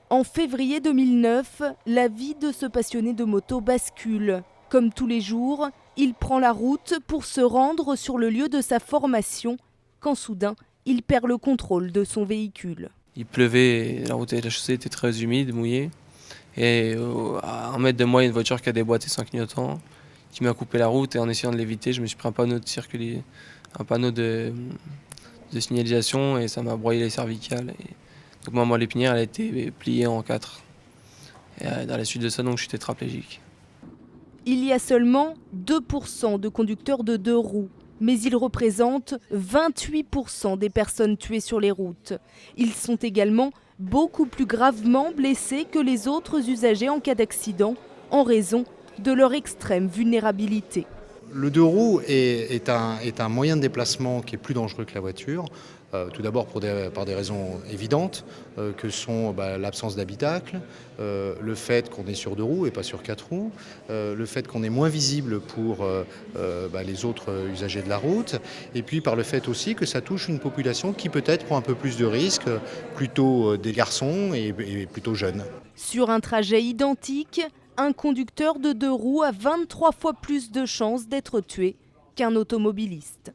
En février 2009, la vie de ce passionné de moto bascule. Comme tous les jours, il prend la route pour se rendre sur le lieu de sa formation, quand soudain, il perd le contrôle de son véhicule. Il pleuvait, la route et la chaussée étaient très humides, mouillées. Et à 1 mètre de moi, il y a une voiture qui a déboîté sans clignotant, qui m'a coupé la route. Et en essayant de l'éviter, je me suis pris un panneau un panneau de signalisation, et ça m'a broyé les cervicales. Et donc ma moelle épinière, elle a été pliée en 4. Et dans la suite de ça, donc, je suis tétraplégique. Il y a seulement 2% de conducteurs de 2 roues, mais ils représentent 28% des personnes tuées sur les routes. Ils sont également beaucoup plus gravement blessés que les autres usagers en cas d'accident, en raison de leur extrême vulnérabilité. Le deux roues est un moyen de déplacement qui est plus dangereux que la voiture. Tout d'abord par des raisons évidentes, que sont l'absence d'habitacle, le fait qu'on est sur 2 roues et pas sur 4 roues, le fait qu'on est moins visible pour les autres usagers de la route, et puis par le fait aussi que ça touche une population qui peut-être prend un peu plus de risques, plutôt des garçons et plutôt jeunes. Sur un trajet identique, un conducteur de 2 roues a 23 fois plus de chances d'être tué qu'un automobiliste.